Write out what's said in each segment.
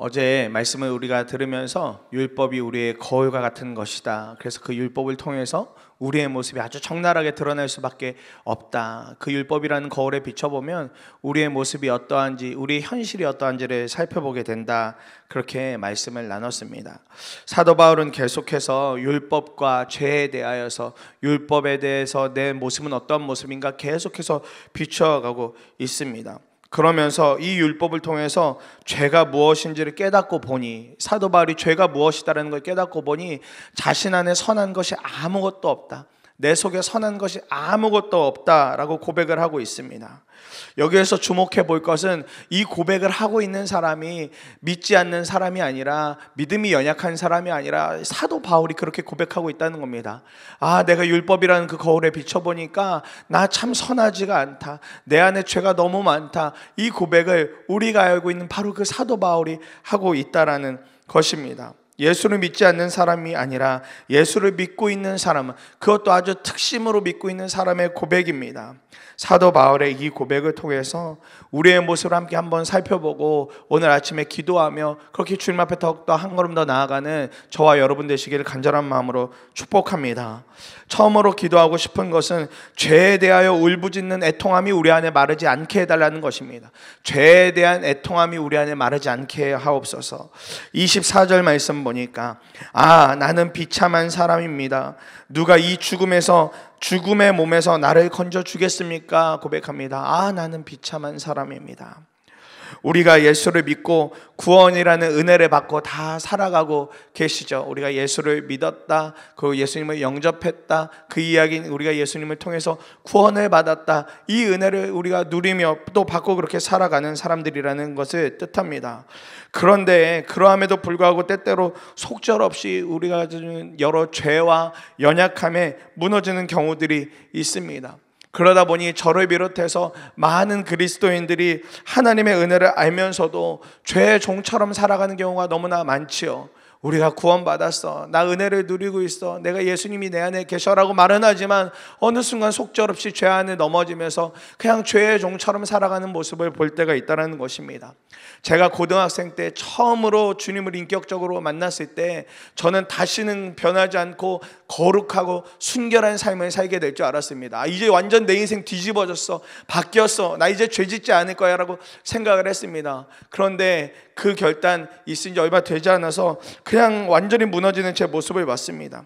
어제 말씀을 우리가 들으면서 율법이 우리의 거울과 같은 것이다. 그래서 그 율법을 통해서 우리의 모습이 아주 적나라하게 드러날 수밖에 없다. 그 율법이라는 거울에 비춰보면 우리의 모습이 어떠한지, 우리의 현실이 어떠한지를 살펴보게 된다. 그렇게 말씀을 나눴습니다. 사도 바울은 계속해서 율법과 죄에 대하여서, 율법에 대해서 내 모습은 어떤 모습인가 계속해서 비춰가고 있습니다. 그러면서 이 율법을 통해서 죄가 무엇인지를 깨닫고 보니, 사도 바울이 죄가 무엇이다라는 걸 깨닫고 보니 자신 안에 선한 것이 아무것도 없다, 내 속에 선한 것이 아무것도 없다라고 고백을 하고 있습니다. 여기에서 주목해 볼 것은 이 고백을 하고 있는 사람이 믿지 않는 사람이 아니라, 믿음이 연약한 사람이 아니라 사도 바울이 그렇게 고백하고 있다는 겁니다. 아, 내가 율법이라는 그 거울에 비춰보니까 나 참 선하지가 않다, 내 안에 죄가 너무 많다. 이 고백을 우리가 알고 있는 바로 그 사도 바울이 하고 있다라는 것입니다. 예수를 믿지 않는 사람이 아니라 예수를 믿고 있는 사람은, 그것도 아주 특심으로 믿고 있는 사람의 고백입니다. 사도 바울의 이 고백을 통해서 우리의 모습을 함께 한번 살펴보고 오늘 아침에 기도하며 그렇게 주님 앞에 더욱더 한 걸음 더 나아가는 저와 여러분 되시기를 간절한 마음으로 축복합니다. 처음으로 기도하고 싶은 것은 죄에 대하여 울부짖는 애통함이 우리 안에 마르지 않게 해달라는 것입니다. 죄에 대한 애통함이 우리 안에 마르지 않게 하옵소서. 24절 말씀 보니까 나는 비참한 사람입니다. 누가 이 죽음의 몸에서 나를 건져 주겠습니까? 고백합니다. 나는 비참한 사람입니다. 우리가 예수를 믿고 구원이라는 은혜를 받고 다 살아가고 계시죠. 우리가 예수를 믿었다, 그 예수님을 영접했다, 그 이야기는 우리가 예수님을 통해서 구원을 받았다, 이 은혜를 우리가 누리며 또 받고 그렇게 살아가는 사람들이라는 것을 뜻합니다. 그런데 그러함에도 불구하고 때때로 속절없이 우리가 가지는 여러 죄와 연약함에 무너지는 경우들이 있습니다. 그러다 보니 저를 비롯해서 많은 그리스도인들이 하나님의 은혜를 알면서도 죄의 종처럼 살아가는 경우가 너무나 많지요. 우리가 구원받았어, 나 은혜를 누리고 있어, 내가 예수님이 내 안에 계셔라고 말은 하지만 어느 순간 속절없이 죄 안에 넘어지면서 그냥 죄의 종처럼 살아가는 모습을 볼 때가 있다는 것입니다. 제가 고등학생 때 처음으로 주님을 인격적으로 만났을 때 저는 다시는 변하지 않고 거룩하고 순결한 삶을 살게 될 줄 알았습니다. 이제 완전 내 인생 뒤집어졌어, 바뀌었어, 나 이제 죄 짓지 않을 거야 라고 생각을 했습니다. 그런데 그 결단 있은 지 얼마 되지 않아서 그냥 완전히 무너지는 제 모습을 봤습니다.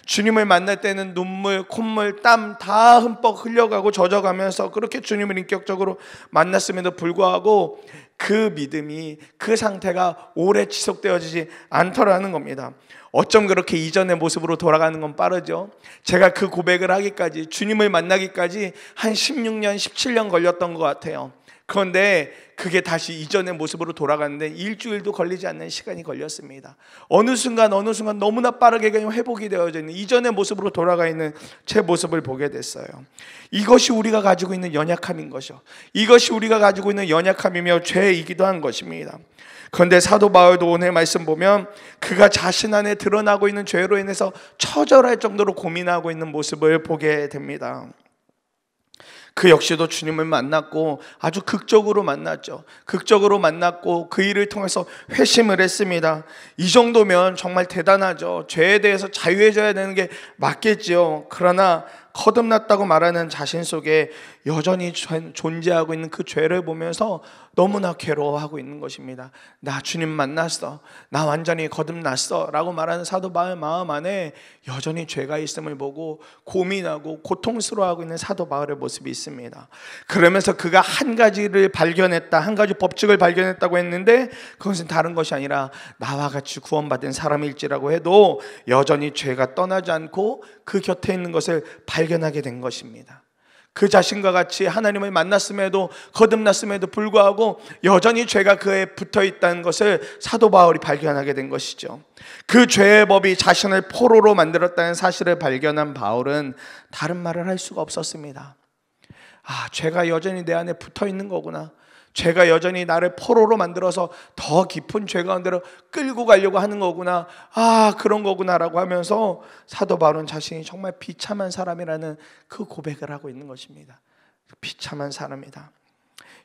주님을 만날 때는 눈물, 콧물, 땀 다 흠뻑 흘려가고 젖어가면서 그렇게 주님을 인격적으로 만났음에도 불구하고 그 믿음이, 그 상태가 오래 지속되어지지 않더라는 겁니다. 어쩜 그렇게 이전의 모습으로 돌아가는 건 빠르죠. 제가 그 고백을 하기까지, 주님을 만나기까지 한 16년, 17년 걸렸던 것 같아요. 그런데 그게 다시 이전의 모습으로 돌아가는데 일주일도 걸리지 않는 시간이 걸렸습니다. 어느 순간 너무나 빠르게 그냥 회복이 되어져 있는 이전의 모습으로 돌아가 있는 제 모습을 보게 됐어요. 이것이 우리가 가지고 있는 연약함인 것이요, 이것이 우리가 가지고 있는 연약함이며 죄이기도 한 것입니다. 그런데 사도 바울도 오늘 말씀 보면 그가 자신 안에 드러나고 있는 죄로 인해서 처절할 정도로 고민하고 있는 모습을 보게 됩니다. 그 역시도 주님을 만났고 아주 극적으로 만났죠. 극적으로 만났고 그 일을 통해서 회심을 했습니다. 이 정도면 정말 대단하죠. 죄에 대해서 자유해져야 되는 게 맞겠지요. 그러나 거듭났다고 말하는 자신 속에 여전히 존재하고 있는 그 죄를 보면서 너무나 괴로워하고 있는 것입니다. 나 주님 만났어, 나 완전히 거듭났어 라고 말하는 사도 바울 마음 안에 여전히 죄가 있음을 보고 고민하고 고통스러워하고 있는 사도 바울의 모습이 있습니다. 그러면서 그가 한 가지를 발견했다, 한 가지 법칙을 발견했다고 했는데 그것은 다른 것이 아니라 나와 같이 구원받은 사람일지라고 해도 여전히 죄가 떠나지 않고 그 곁에 있는 것을 발견하게 된 것입니다. 그 자신과 같이 하나님을 만났음에도 거듭났음에도 불구하고 여전히 죄가 그에 붙어 있다는 것을 사도 바울이 발견하게 된 것이죠. 그 죄의 법이 자신을 포로로 만들었다는 사실을 발견한 바울은 다른 말을 할 수가 없었습니다. 죄가 여전히 내 안에 붙어 있는 거구나, 죄가 여전히 나를 포로로 만들어서 더 깊은 죄 가운데로 끌고 가려고 하는 거구나, 그런 거구나 라고 하면서 사도 바울은 자신이 정말 비참한 사람이라는 그 고백을 하고 있는 것입니다. 비참한 사람이다.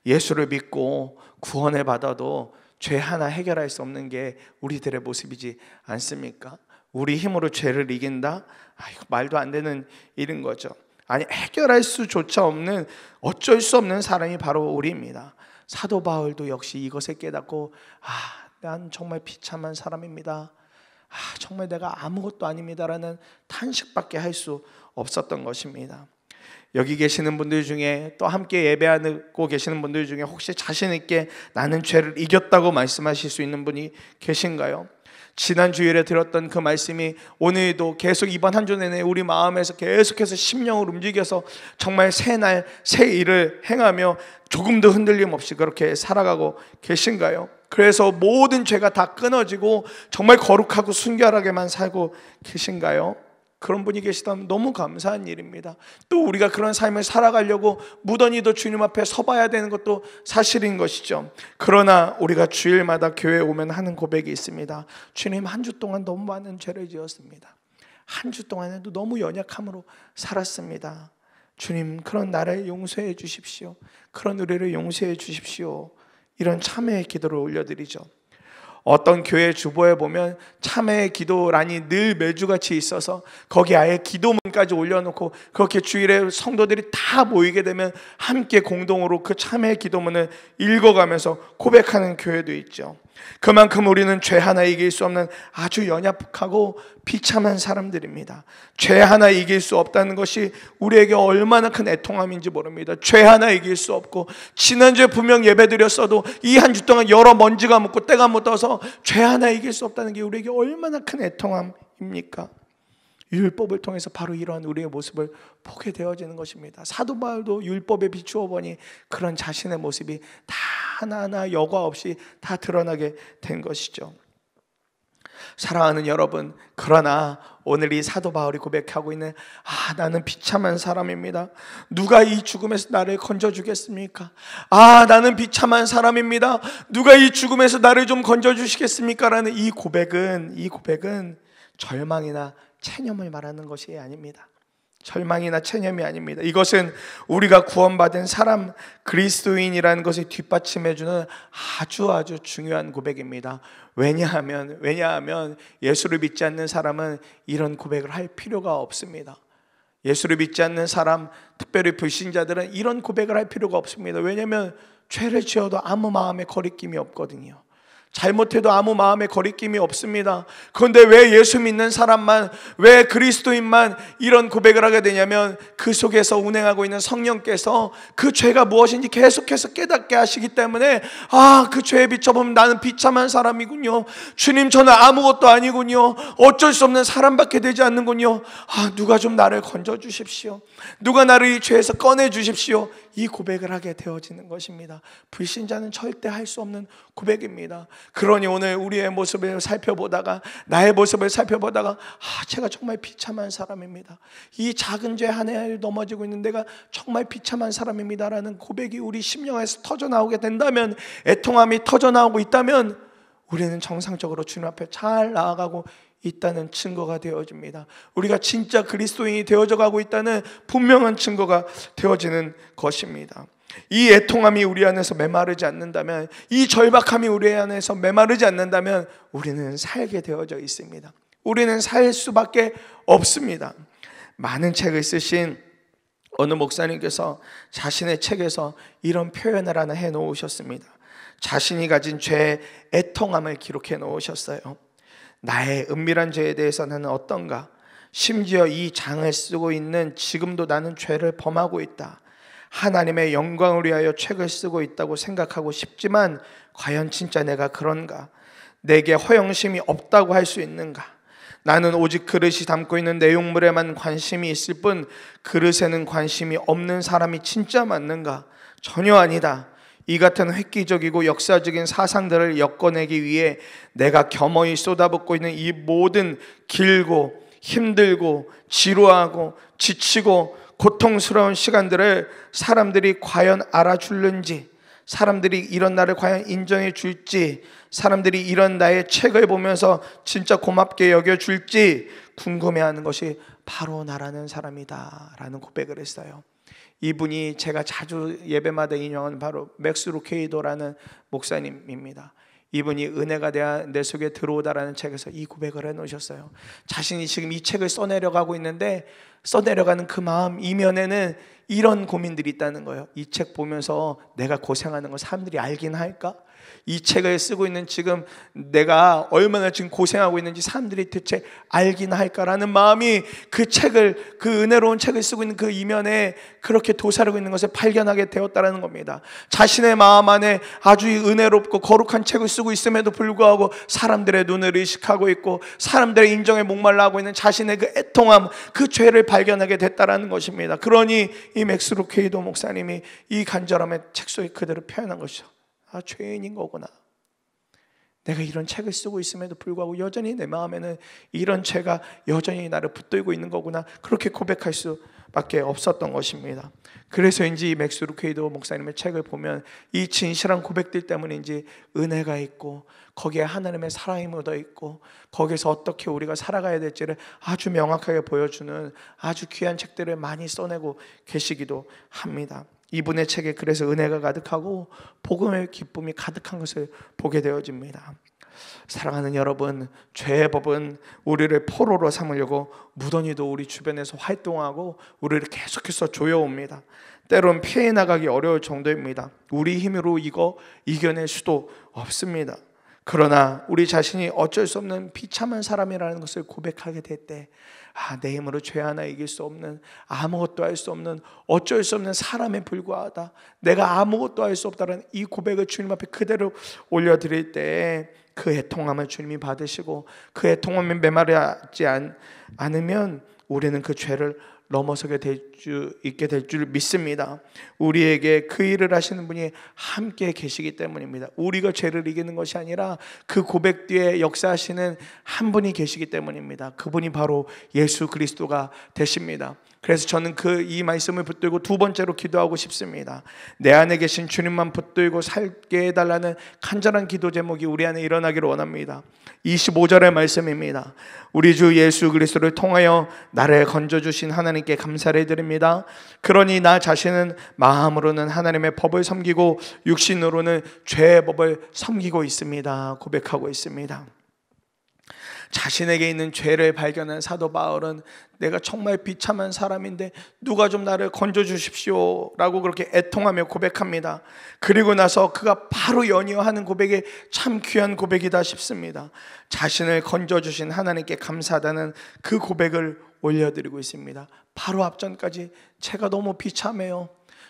예수를 믿고 구원을 받아도 죄 하나 해결할 수 없는 게 우리들의 모습이지 않습니까? 우리 힘으로 죄를 이긴다? 이거 말도 안 되는 일인 거죠. 아니, 해결할 수조차 없는, 어쩔 수 없는 사람이 바로 우리입니다. 사도 바울도 역시 이것을 깨닫고 난 정말 비참한 사람입니다. 정말 내가 아무것도 아닙니다라는 탄식밖에 할 수 없었던 것입니다. 여기 계시는 분들 중에, 또 함께 예배하고 계시는 분들 중에 혹시 자신 있게 나는 죄를 이겼다고 말씀하실 수 있는 분이 계신가요? 지난 주일에 들었던 그 말씀이 오늘도 계속 이번 한 주 내내 우리 마음에서 계속해서 심령을 움직여서 정말 새날 새 일을 행하며 조금도 흔들림 없이 그렇게 살아가고 계신가요? 그래서 모든 죄가 다 끊어지고 정말 거룩하고 순결하게만 살고 계신가요? 그런 분이 계시다면 너무 감사한 일입니다. 또 우리가 그런 삶을 살아가려고 무던히도 주님 앞에 서봐야 되는 것도 사실인 것이죠. 그러나 우리가 주일마다 교회에 오면 하는 고백이 있습니다. 주님, 한 주 동안 너무 많은 죄를 지었습니다. 한 주 동안에도 너무 연약함으로 살았습니다. 주님, 그런 나를 용서해 주십시오. 그런 우리를 용서해 주십시오. 이런 참회의 기도를 올려드리죠. 어떤 교회 주보에 보면 참회의 기도란이 늘 매주같이 있어서 거기 아예 기도문까지 올려놓고 그렇게 주일에 성도들이 다 모이게 되면 함께 공동으로 그 참회의 기도문을 읽어가면서 고백하는 교회도 있죠. 그만큼 우리는 죄 하나 이길 수 없는 아주 연약하고 비참한 사람들입니다. 죄 하나 이길 수 없다는 것이 우리에게 얼마나 큰 애통함인지 모릅니다. 죄 하나 이길 수 없고, 지난주에 분명 예배드렸어도 이 한 주 동안 여러 먼지가 묻고 때가 묻어서 죄 하나 이길 수 없다는 게 우리에게 얼마나 큰 애통함입니까? 율법을 통해서 바로 이러한 우리의 모습을 보게 되어지는 것입니다. 사도 바울도 율법에 비추어 보니 그런 자신의 모습이 다 하나하나 여과 없이 다 드러나게 된 것이죠. 사랑하는 여러분, 그러나 오늘 이 사도 바울이 고백하고 있는 나는 비참한 사람입니다. 누가 이 죽음에서 나를 건져주겠습니까? 나는 비참한 사람입니다. 누가 이 죽음에서 나를 좀 건져주시겠습니까? 라는 이 고백은 절망이나 체념을 말하는 것이 아닙니다. 절망이나 체념이 아닙니다. 이것은 우리가 구원받은 사람, 그리스도인이라는 것을 뒷받침해주는 아주 중요한 고백입니다. 왜냐하면 예수를 믿지 않는 사람은 이런 고백을 할 필요가 없습니다. 예수를 믿지 않는 사람, 특별히 불신자들은 이런 고백을 할 필요가 없습니다. 왜냐하면 죄를 지어도 아무 마음에 거리낌이 없거든요. 잘못해도 아무 마음에 거리낌이 없습니다. 그런데 왜 예수 믿는 사람만, 왜 그리스도인만 이런 고백을 하게 되냐면 그 속에서 운행하고 있는 성령께서 그 죄가 무엇인지 계속해서 깨닫게 하시기 때문에 그 죄에 비춰보면 나는 비참한 사람이군요. 주님, 저는 아무것도 아니군요. 어쩔 수 없는 사람밖에 되지 않는군요. 누가 좀 나를 건져주십시오. 누가 나를 이 죄에서 꺼내주십시오. 이 고백을 하게 되어지는 것입니다. 불신자는 절대 할 수 없는 고백입니다. 그러니 오늘 우리의 모습을 살펴보다가, 나의 모습을 살펴보다가 제가 정말 비참한 사람입니다. 이 작은 죄 하나에 넘어지고 있는 내가 정말 비참한 사람입니다 라는 고백이 우리 심령에서 터져나오게 된다면, 애통함이 터져나오고 있다면 우리는 정상적으로 주님 앞에 잘 나아가고 있다는 증거가 되어집니다. 우리가 진짜 그리스도인이 되어져 가고 있다는 분명한 증거가 되어지는 것입니다. 이 애통함이 우리 안에서 메마르지 않는다면, 이 절박함이 우리 안에서 메마르지 않는다면 우리는 살게 되어져 있습니다. 우리는 살 수밖에 없습니다. 많은 책을 쓰신 어느 목사님께서 자신의 책에서 이런 표현을 하나 해놓으셨습니다. 자신이 가진 죄의 애통함을 기록해 놓으셨어요. 나의 은밀한 죄에 대해서 나는 어떤가? 심지어 이 장을 쓰고 있는 지금도 나는 죄를 범하고 있다. 하나님의 영광을 위하여 책을 쓰고 있다고 생각하고 싶지만 과연 진짜 내가 그런가? 내게 허영심이 없다고 할 수 있는가? 나는 오직 그릇이 담고 있는 내용물에만 관심이 있을 뿐 그릇에는 관심이 없는 사람이 진짜 맞는가? 전혀 아니다. 이 같은 획기적이고 역사적인 사상들을 엮어내기 위해 내가 겸허히 쏟아붓고 있는 이 모든 길고 힘들고 지루하고 지치고 고통스러운 시간들을 사람들이 과연 알아줄는지, 사람들이 이런 나를 과연 인정해 줄지, 사람들이 이런 나의 책을 보면서 진짜 고맙게 여겨줄지 궁금해하는 것이 바로 나라는 사람이다 라는 고백을 했어요. 이분이 제가 자주 예배마다 인용하는 바로 맥스 루케이도라는 목사님입니다. 이분이 은혜가 내 속에 들어오다라는 책에서 이 고백을 해놓으셨어요. 자신이 지금 이 책을 써내려가고 있는데 써내려가는 그 마음 이면에는 이런 고민들이 있다는 거예요. 이 책 보면서 내가 고생하는 걸 사람들이 알긴 할까? 이 책을 쓰고 있는 지금 내가 얼마나 지금 고생하고 있는지 사람들이 대체 알긴 할까라는 마음이 그 책을, 그 은혜로운 책을 쓰고 있는 그 이면에 그렇게 도사리고 있는 것을 발견하게 되었다는 겁니다. 자신의 마음 안에 아주 은혜롭고 거룩한 책을 쓰고 있음에도 불구하고 사람들의 눈을 의식하고 있고 사람들의 인정에 목말라 하고 있는 자신의 그 애통함, 그 죄를 발견하게 됐다는 것입니다. 그러니 이 맥스 루케이도 목사님이 이 간절함의 책 속에 그대로 표현한 것이죠. 아, 죄인인 거구나. 내가 이런 책을 쓰고 있음에도 불구하고 여전히 내 마음에는 이런 죄가 여전히 나를 붙들고 있는 거구나. 그렇게 고백할 수밖에 없었던 것입니다. 그래서인지 맥스 루케이도 목사님의 책을 보면 이 진실한 고백들 때문인지 은혜가 있고 거기에 하나님의 사랑이 묻어 있고 거기서 어떻게 우리가 살아가야 될지를 아주 명확하게 보여주는 아주 귀한 책들을 많이 써내고 계시기도 합니다. 이분의 책에 그래서 은혜가 가득하고 복음의 기쁨이 가득한 것을 보게 되어집니다. 사랑하는 여러분, 죄의 법은 우리를 포로로 삼으려고 무던히도 우리 주변에서 활동하고 우리를 계속해서 조여옵니다. 때론 피해 나가기 어려울 정도입니다. 우리 힘으로 이거 이겨낼 수도 없습니다. 그러나 우리 자신이 어쩔 수 없는 비참한 사람이라는 것을 고백하게 될 때 내 힘으로 죄 하나 이길 수 없는, 아무것도 할 수 없는, 어쩔 수 없는 사람에 불과하다, 내가 아무것도 할 수 없다는 이 고백을 주님 앞에 그대로 올려드릴 때 그 애통함을 주님이 받으시고 그 애통함에 메마르지 않으면 우리는 그 죄를 넘어서게 있게 될 줄 믿습니다. 우리에게 그 일을 하시는 분이 함께 계시기 때문입니다. 우리가 죄를 이기는 것이 아니라 그 고백 뒤에 역사하시는 한 분이 계시기 때문입니다. 그분이 바로 예수 그리스도가 되십니다. 그래서 저는 이 말씀을 붙들고 두 번째로 기도하고 싶습니다. 내 안에 계신 주님만 붙들고 살게 해달라는 간절한 기도 제목이 우리 안에 일어나기를 원합니다. 25절의 말씀입니다. 우리 주 예수 그리스도를 통하여 나를 건져주신 하나님께 감사를 드립니다. 그러니 나 자신은 마음으로는 하나님의 법을 섬기고 육신으로는 죄의 법을 섬기고 있습니다. 고백하고 있습니다. 자신에게 있는 죄를 발견한 사도 바울은 내가 정말 비참한 사람인데 누가 좀 나를 건져주십시오 라고 그렇게 애통하며 고백합니다. 그리고 나서 그가 바로 연이어하는 고백이 참 귀한 고백이다 싶습니다. 자신을 건져주신 하나님께 감사하다는 그 고백을 올려드리고 있습니다. 바로 앞전까지 제가 너무 비참해요,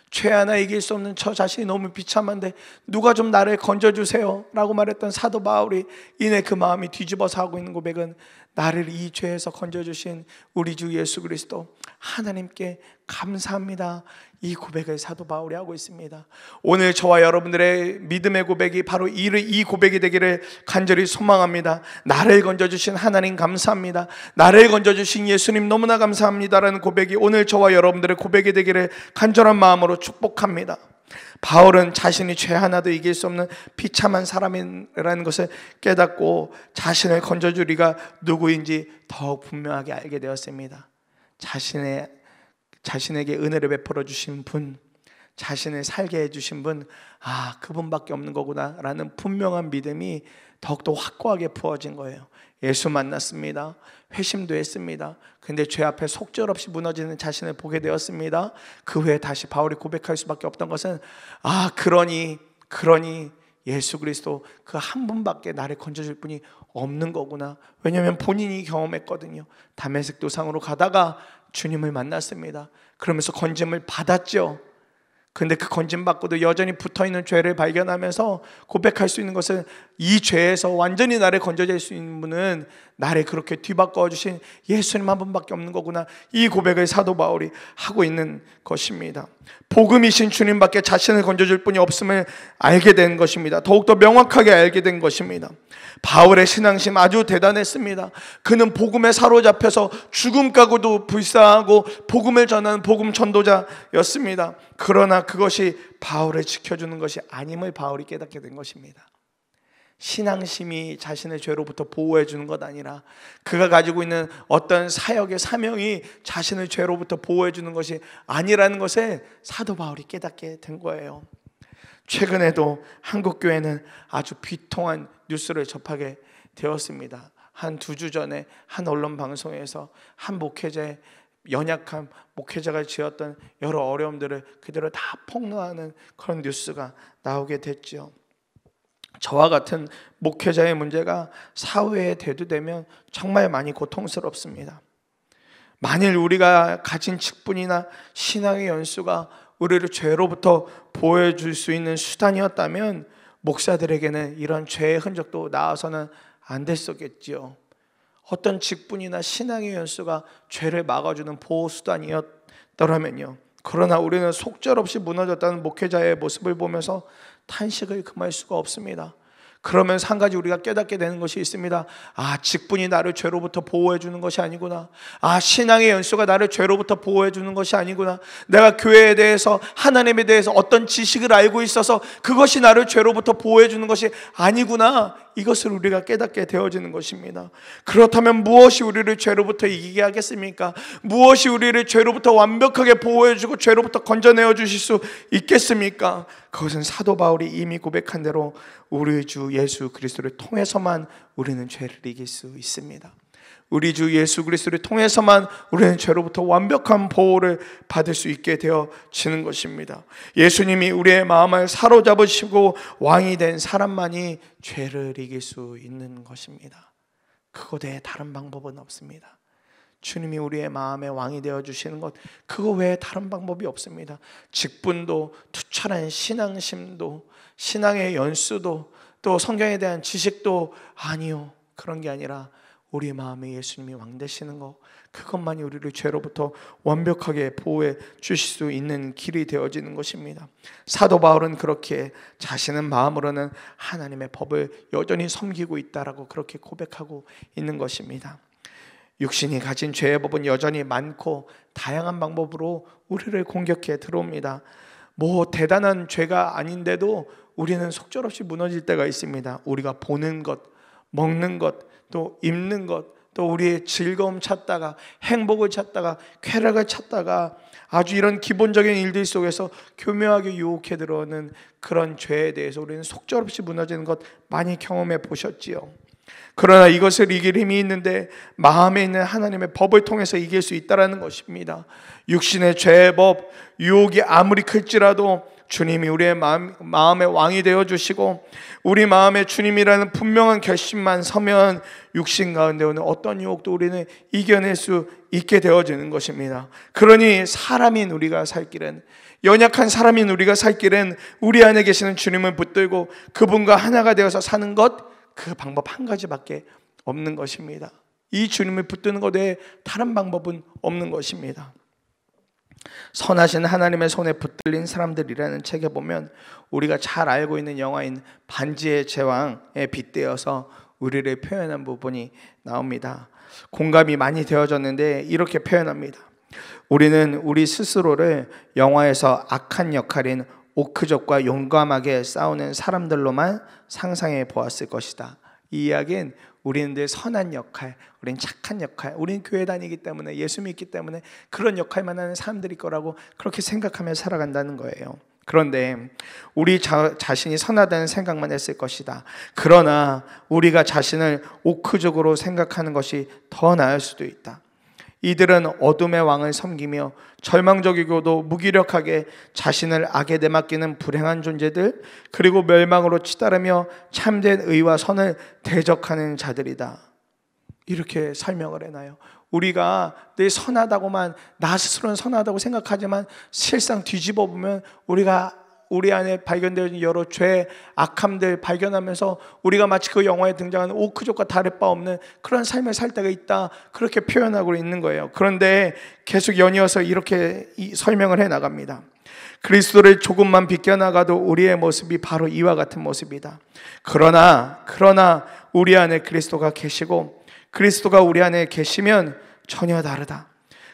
죄 하나 이길 수 없는 저 자신이 너무 비참한데 누가 좀 나를 건져주세요 라고 말했던 사도 바울이 이내 그 마음이 뒤집어서 하고 있는 고백은 나를 이 죄에서 건져주신 우리 주 예수 그리스도 하나님께 감사합니다, 이 고백을 사도 바울이 하고 있습니다. 오늘 저와 여러분들의 믿음의 고백이 바로 이 고백이 되기를 간절히 소망합니다. 나를 건져주신 하나님 감사합니다, 나를 건져주신 예수님 너무나 감사합니다라는 고백이 오늘 저와 여러분들의 고백이 되기를 간절한 마음으로 축복합니다. 바울은 자신이 죄 하나도 이길 수 없는 비참한 사람이라는 것을 깨닫고 자신을 건져줄 이가 누구인지 더욱 분명하게 알게 되었습니다. 자신에게 은혜를 베풀어 주신 분, 자신을 살게 해주신 분, 그분밖에 없는 거구나 라는 분명한 믿음이 더욱더 확고하게 부어진 거예요. 예수 만났습니다. 회심도 했습니다. 근데 죄 앞에 속절없이 무너지는 자신을 보게 되었습니다. 그 후에 다시 바울이 고백할 수밖에 없던 것은 그러니 예수 그리스도 그 한 분밖에 나를 건져줄 분이 없는 거구나. 왜냐하면 본인이 경험했거든요. 다메섹 도상으로 가다가 주님을 만났습니다. 그러면서 건짐을 받았죠. 근데 그 건짐 받고도 여전히 붙어있는 죄를 발견하면서 고백할 수 있는 것은 이 죄에서 완전히 나를 건져줄 수 있는 분은 나를 그렇게 뒤바꿔 주신 예수님 한 분밖에 없는 거구나. 이 고백을 사도 바울이 하고 있는 것입니다. 복음이신 주님밖에 자신을 건져줄 분이 없음을 알게 된 것입니다. 더욱더 명확하게 알게 된 것입니다. 바울의 신앙심 아주 대단했습니다. 그는 복음에 사로잡혀서 죽음까지도 불사하고 복음을 전하는 복음 전도자였습니다. 그러나 그것이 바울을 지켜주는 것이 아님을 바울이 깨닫게 된 것입니다. 신앙심이 자신의 죄로부터 보호해 주는 것 아니라 그가 가지고 있는 어떤 사역의 사명이 자신의 죄로부터 보호해 주는 것이 아니라는 것에 사도 바울이 깨닫게 된 거예요. 최근에도 한국교회는 아주 비통한 뉴스를 접하게 되었습니다. 한 2주 전에 한 언론 방송에서 한 목회자의 연약한 목회자가 지었던 여러 어려움들을 그대로 다 폭로하는 그런 뉴스가 나오게 됐죠. 저와 같은 목회자의 문제가 사회에 대두되면 정말 많이 고통스럽습니다. 만일 우리가 가진 직분이나 신앙의 연수가 우리를 죄로부터 보호해 줄 수 있는 수단이었다면 목사들에게는 이런 죄의 흔적도 나와서는 안 됐었겠지요. 어떤 직분이나 신앙의 연수가 죄를 막아주는 보호 수단이었더라면요. 그러나 우리는 속절없이 무너졌다는 목회자의 모습을 보면서 탄식을 금할 수가 없습니다. 그러면서 한 가지 우리가 깨닫게 되는 것이 있습니다. 아, 직분이 나를 죄로부터 보호해 주는 것이 아니구나. 아, 신앙의 연수가 나를 죄로부터 보호해 주는 것이 아니구나. 내가 교회에 대해서, 하나님에 대해서 어떤 지식을 알고 있어서 그것이 나를 죄로부터 보호해 주는 것이 아니구나. 이것을 우리가 깨닫게 되어지는 것입니다. 그렇다면 무엇이 우리를 죄로부터 이기게 하겠습니까? 무엇이 우리를 죄로부터 완벽하게 보호해주고 죄로부터 건져내어 주실 수 있겠습니까? 그것은 사도 바울이 이미 고백한 대로 우리 주 예수 그리스도를 통해서만 우리는 죄를 이길 수 있습니다. 우리 주 예수 그리스도를 통해서만 우리는 죄로부터 완벽한 보호를 받을 수 있게 되어지는 것입니다. 예수님이 우리의 마음을 사로잡으시고 왕이 된 사람만이 죄를 이길 수 있는 것입니다. 그거 외에 다른 방법은 없습니다. 주님이 우리의 마음의 왕이 되어주시는 것, 그거 외에 다른 방법이 없습니다. 직분도, 투철한 신앙심도, 신앙의 연수도, 또 성경에 대한 지식도 아니요, 그런 게 아니라 우리 마음에 예수님이 왕 되시는 것, 그것만이 우리를 죄로부터 완벽하게 보호해 주실 수 있는 길이 되어지는 것입니다. 사도 바울은 그렇게 자신은 마음으로는 하나님의 법을 여전히 섬기고 있다라고 그렇게 고백하고 있는 것입니다. 육신이 가진 죄의 법은 여전히 많고 다양한 방법으로 우리를 공격해 들어옵니다. 뭐 대단한 죄가 아닌데도 우리는 속절없이 무너질 때가 있습니다. 우리가 보는 것, 먹는 것, 또 입는 것, 또 우리의 즐거움 찾다가, 행복을 찾다가, 쾌락을 찾다가 아주 이런 기본적인 일들 속에서 교묘하게 유혹해 들어오는 그런 죄에 대해서 우리는 속절없이 무너지는 것 많이 경험해 보셨지요. 그러나 이것을 이길 힘이 있는데 마음에 있는 하나님의 법을 통해서 이길 수 있다는 것입니다. 육신의 죄의 법, 유혹이 아무리 클지라도 주님이 우리의 마음의 왕이 되어주시고 우리 마음에 주님이라는 분명한 결심만 서면 육신 가운데 오는 어떤 유혹도 우리는 이겨낼 수 있게 되어지는 것입니다. 그러니 사람인 우리가 살 길은, 연약한 사람인 우리가 살 길은 우리 안에 계시는 주님을 붙들고 그분과 하나가 되어서 사는 것, 그 방법 한 가지밖에 없는 것입니다. 이 주님을 붙드는 것 외에 다른 방법은 없는 것입니다. 선하신 하나님의 손에 붙들린 사람들이라는 책에 보면 우리가 잘 알고 있는 영화인 반지의 제왕에 빗대어서 우리를 표현한 부분이 나옵니다. 공감이 많이 되어졌는데 이렇게 표현합니다. 우리는 우리 스스로를 영화에서 악한 역할인 오크족과 용감하게 싸우는 사람들로만 상상해 보았을 것이다. 이 이야기는 우리는 늘 선한 역할, 우리는 착한 역할, 우리는 교회 다니기 때문에, 예수 믿기 때문에 그런 역할만 하는 사람들일 거라고 그렇게 생각하며 살아간다는 거예요. 그런데 우리 자신이 선하다는 생각만 했을 것이다. 그러나 우리가 자신을 오크족으로 생각하는 것이 더 나을 수도 있다. 이들은 어둠의 왕을 섬기며 절망적이고도 무기력하게 자신을 악에 내맡기는 불행한 존재들, 그리고 멸망으로 치달으며 참된 의와 선을 대적하는 자들이다. 이렇게 설명을 해놔요. 우리가 늘 선하다고만, 나 스스로는 선하다고 생각하지만 실상 뒤집어 보면 우리가 우리 안에 발견되는 여러 죄, 악함들 발견하면서 우리가 마치 그 영화에 등장하는 오크족과 다를 바 없는 그런 삶을 살 때가 있다, 그렇게 표현하고 있는 거예요. 그런데 계속 연이어서 이렇게 설명을 해 나갑니다. 그리스도를 조금만 비껴나가도 우리의 모습이 바로 이와 같은 모습이다. 그러나 우리 안에 그리스도가 계시고 그리스도가 우리 안에 계시면 전혀 다르다.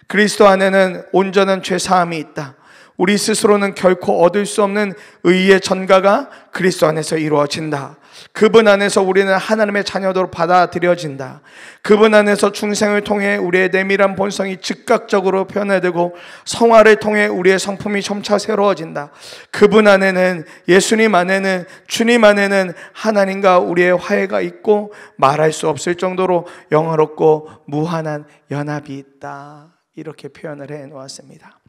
그리스도 안에는 온전한 죄사함이 있다. 우리 스스로는 결코 얻을 수 없는 의의 전가가 그리스도 안에서 이루어진다. 그분 안에서 우리는 하나님의 자녀로 받아들여진다. 그분 안에서 중생을 통해 우리의 내밀한 본성이 즉각적으로 변화되고 성화를 통해 우리의 성품이 점차 새로워진다. 그분 안에는, 예수님 안에는, 주님 안에는 하나님과 우리의 화해가 있고 말할 수 없을 정도로 영화롭고 무한한 연합이 있다. 이렇게 표현을 해 놓았습니다.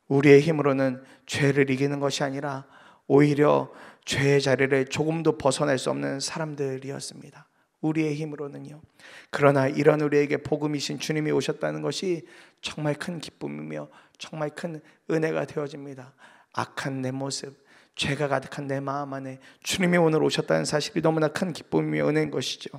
우리의 힘으로는 죄를 이기는 것이 아니라 오히려 죄의 자리를 조금도 벗어날 수 없는 사람들이었습니다. 우리의 힘으로는요. 그러나 이런 우리에게 복음이신 주님이 오셨다는 것이 정말 큰 기쁨이며 정말 큰 은혜가 되어집니다. 악한 내 모습, 죄가 가득한 내 마음 안에 주님이 오늘 오셨다는 사실이 너무나 큰 기쁨이며 은혜인 것이죠.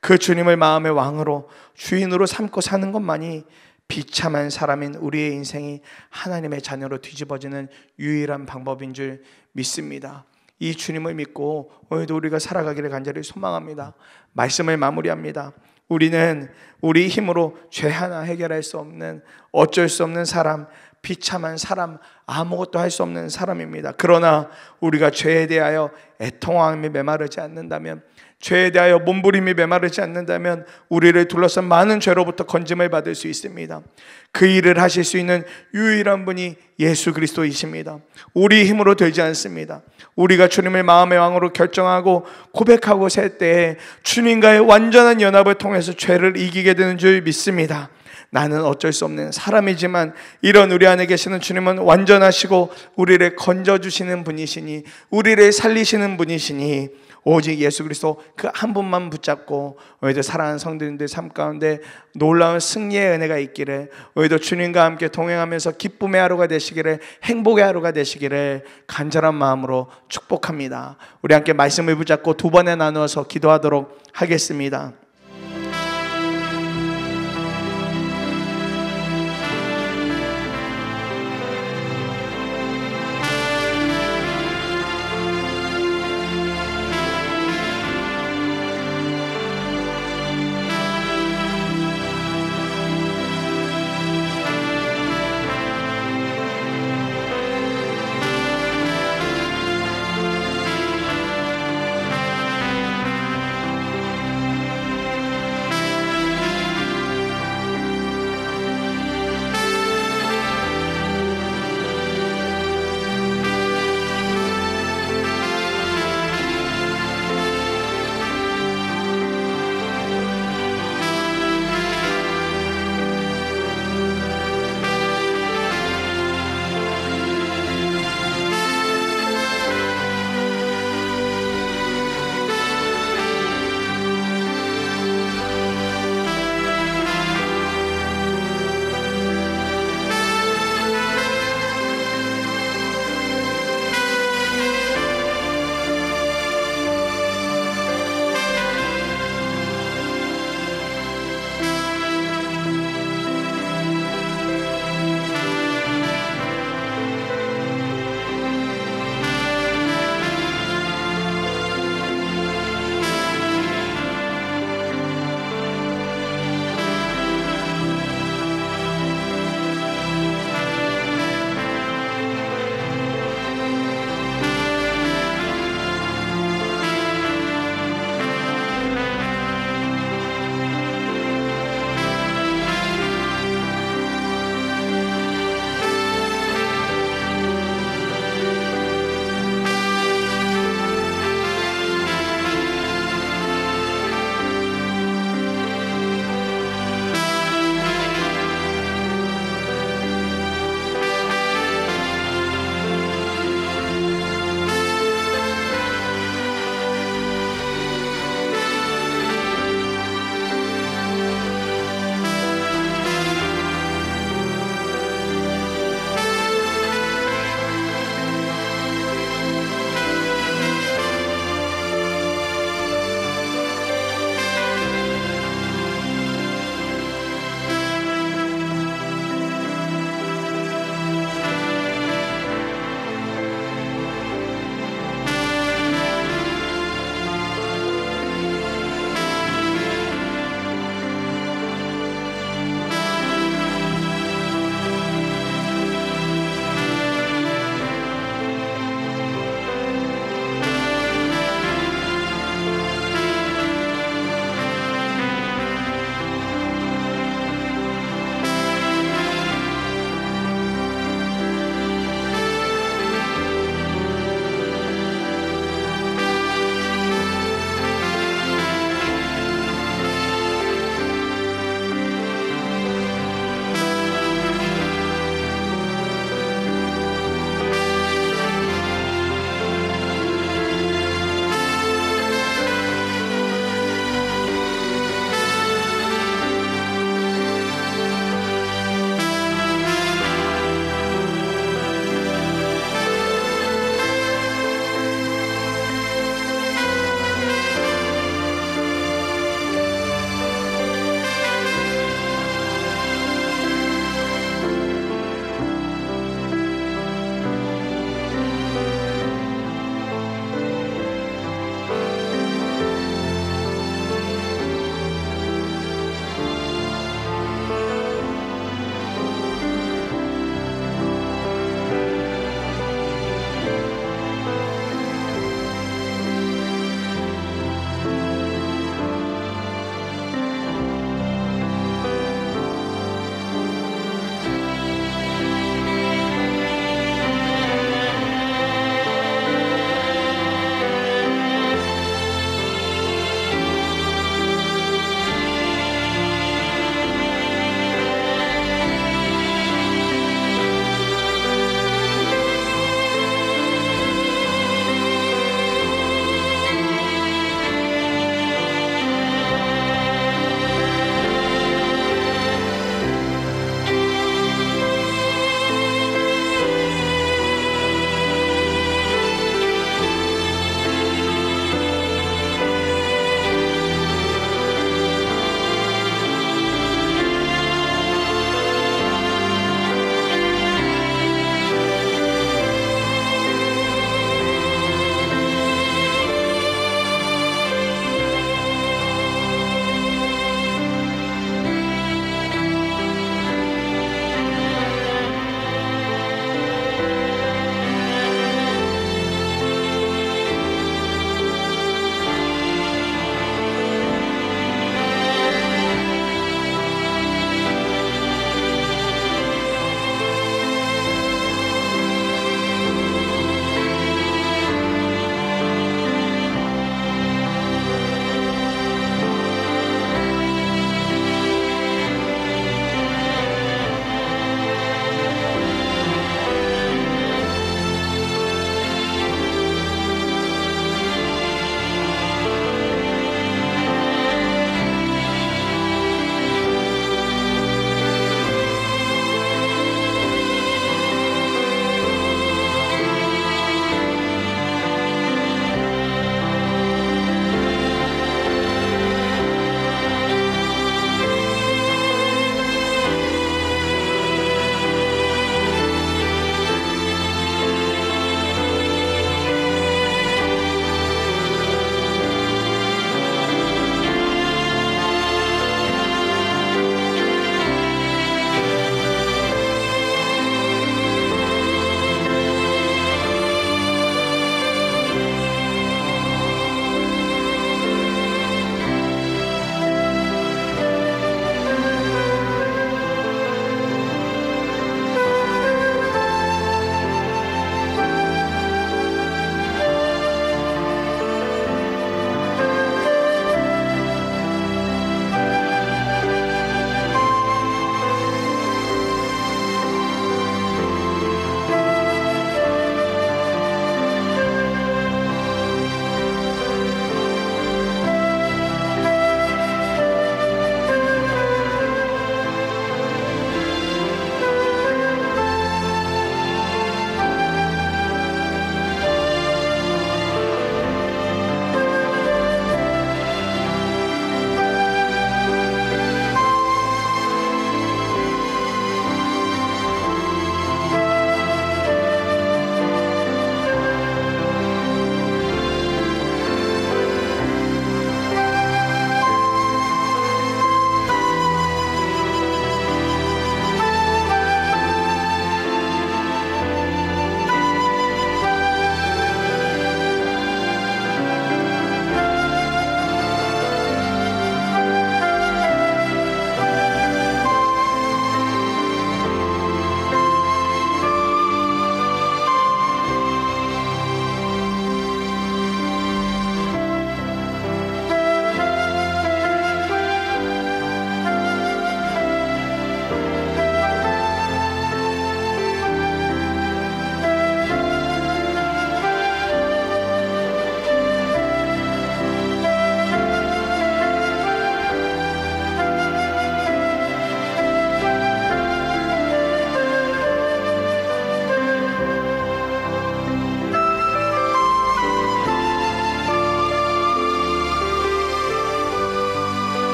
그 주님을 마음의 왕으로, 주인으로 삼고 사는 것만이 비참한 사람인 우리의 인생이 하나님의 자녀로 뒤집어지는 유일한 방법인 줄 믿습니다. 이 주님을 믿고 오늘도 우리가 살아가기를 간절히 소망합니다. 말씀을 마무리합니다. 우리는 우리 힘으로 죄 하나 해결할 수 없는, 어쩔 수 없는 사람, 비참한 사람, 아무것도 할 수 없는 사람입니다. 그러나 우리가 죄에 대하여 애통함이 메마르지 않는다면, 죄에 대하여 몸부림이 메마르지 않는다면 우리를 둘러싼 많은 죄로부터 건짐을 받을 수 있습니다. 그 일을 하실 수 있는 유일한 분이 예수 그리스도이십니다. 우리 힘으로 되지 않습니다. 우리가 주님을 마음의 왕으로 결정하고 고백하고 살 때에 주님과의 완전한 연합을 통해서 죄를 이기게 되는 줄 믿습니다. 나는 어쩔 수 없는 사람이지만 이런 우리 안에 계시는 주님은 완전하시고 우리를 건져주시는 분이시니, 우리를 살리시는 분이시니 오직 예수 그리스도 그 한 분만 붙잡고 오늘도 사랑하는 성도님들 삶 가운데 놀라운 승리의 은혜가 있기를, 오늘도 주님과 함께 동행하면서 기쁨의 하루가 되시기를, 행복의 하루가 되시기를 간절한 마음으로 축복합니다. 우리 함께 말씀을 붙잡고 두 번에 나누어서 기도하도록 하겠습니다.